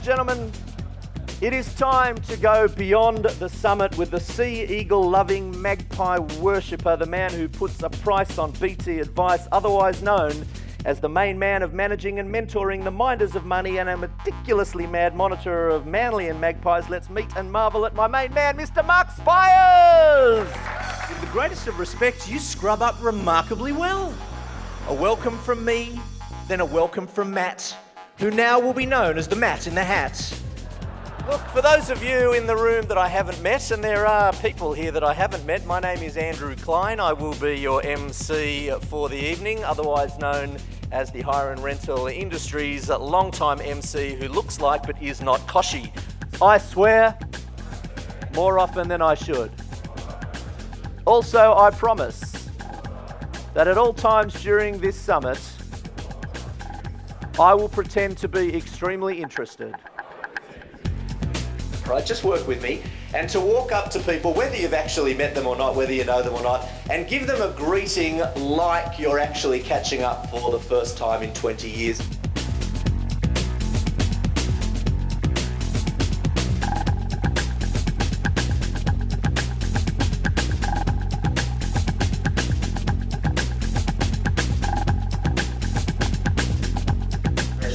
gentlemen, it is time to go beyond the summit with the sea eagle-loving magpie worshipper, the man who puts a price on BT advice, otherwise known as the main man of managing and mentoring the minders of money and a meticulously mad monitor of Manly and Magpies. Let's meet and marvel at my main man, Mr. Mark Spires! With the greatest of respect, you scrub up remarkably well. A welcome from me, then a welcome from Matt, who now will be known as the Matt in the Hat. Look, for those of you in the room that I haven't met, and there are people here that I haven't met, my name is Andrew Klein. I will be your MC for the evening, otherwise known as the hire and rental industry's long-time MC who looks like but is not Koshy. I swear, more often than I should. Also, I promise that at all times during this summit, I will pretend to be extremely interested. Right, just work with me, and to walk up to people, whether you've actually met them or not, whether you know them or not, and give them a greeting like you're actually catching up for the first time in 20 years.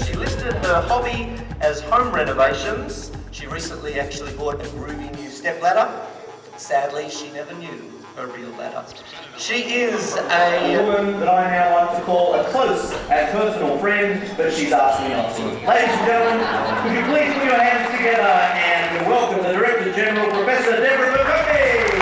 She listed her hobby as home renovations. She recently actually bought a groovy new stepladder. Sadly, she never knew her real ladder. She is a woman that I now like to call a close and personal friend, but she's asked me not to. Ladies and gentlemen, could you please put your hands together and welcome the Director General, Professor Deborah McCarthy.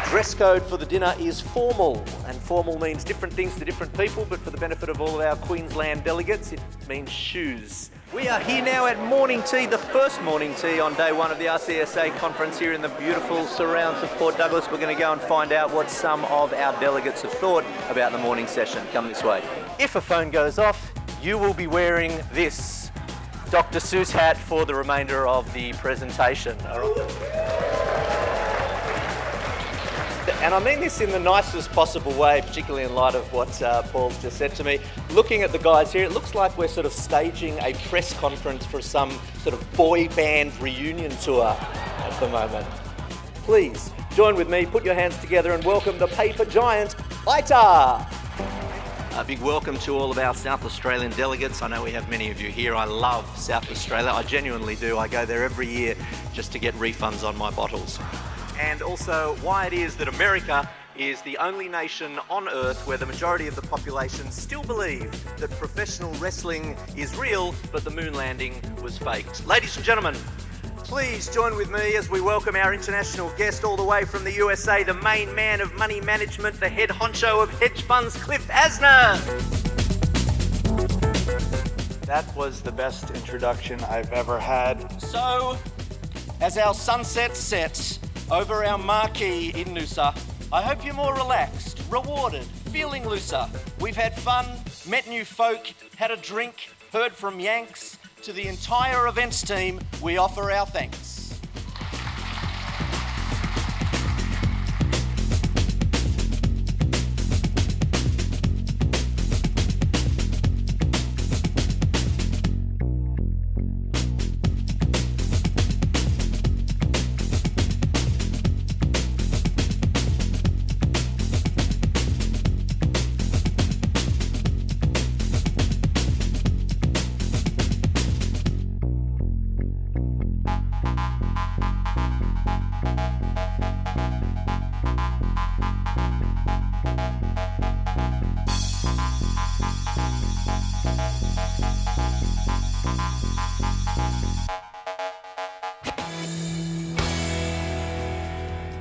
The dress code for the dinner is formal, and formal means different things to different people, but for the benefit of all of our Queensland delegates, it means shoes. We are here now at morning tea, the first morning tea on day one of the RCSA conference here in the beautiful surrounds of Port Douglas. We're going to go and find out what some of our delegates have thought about the morning session. Come this way. If a phone goes off, you will be wearing this Dr. Seuss hat for the remainder of the presentation. And I mean this in the nicest possible way, particularly in light of what Paul's just said to me. Looking at the guys here, it looks like we're sort of staging a press conference for some sort of boy band reunion tour at the moment. Please join with me, put your hands together and welcome the paper giant, Ita! A big welcome to all of our South Australian delegates. I know we have many of you here. I love South Australia. I genuinely do. I go there every year just to get refunds on my bottles. And also why it is that America is the only nation on Earth where the majority of the population still believe that professional wrestling is real, but the moon landing was faked. Ladies and gentlemen, please join with me as we welcome our international guest all the way from the USA, the main man of money management, the head honcho of hedge funds, Cliff Asner. That was the best introduction I've ever had. So, as our sunset sets over our marquee in Noosa, I hope you're more relaxed, rewarded, feeling looser. We've had fun, met new folk, had a drink, heard from Yanks. To the entire events team, we offer our thanks.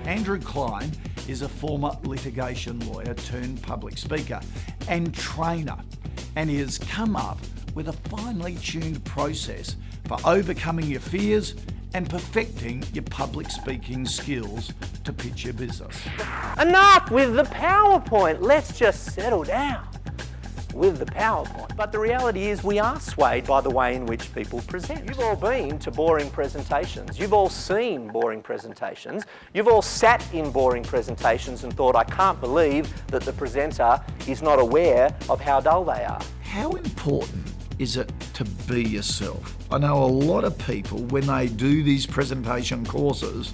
Andrew Klein is a former litigation lawyer turned public speaker and trainer, and he has come up with a finely tuned process for overcoming your fears and perfecting your public speaking skills to pitch your business. Enough with the PowerPoint. Let's just settle down with the PowerPoint. But the reality is we are swayed by the way in which people present. You've all been to boring presentations. You've all seen boring presentations. You've all sat in boring presentations and thought, I can't believe that the presenter is not aware of how dull they are. How important is it to be yourself. I know a lot of people, when they do these presentation courses,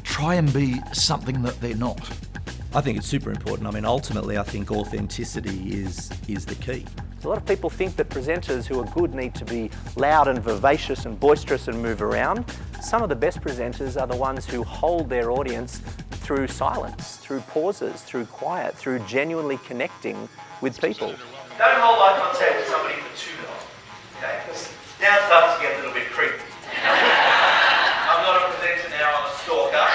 try and be something that they're not. I think it's super important. I mean, ultimately, I think authenticity is the key. A lot of people think that presenters who are good need to be loud and vivacious and boisterous and move around. Some of the best presenters are the ones who hold their audience through silence, through pauses, through quiet, through genuinely connecting with people. Don't hold eye contact with somebody for too long, okay? Because now it starts to get a little bit creepy. I'm not a presenter now, I'm a stalker.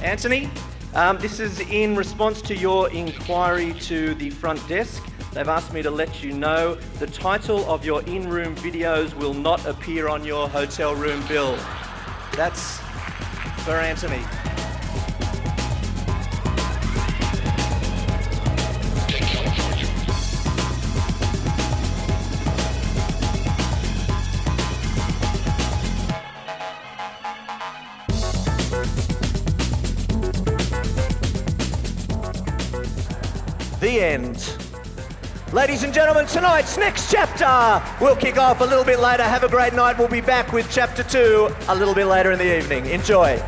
Anthony, this is in response to your inquiry to the front desk. They've asked me to let you know the title of your in-room videos will not appear on your hotel room bill. That's for Anthony. The end. Ladies and gentlemen, tonight's next chapter will kick off a little bit later. Have a great night. We'll be back with chapter 2 a little bit later in the evening. Enjoy.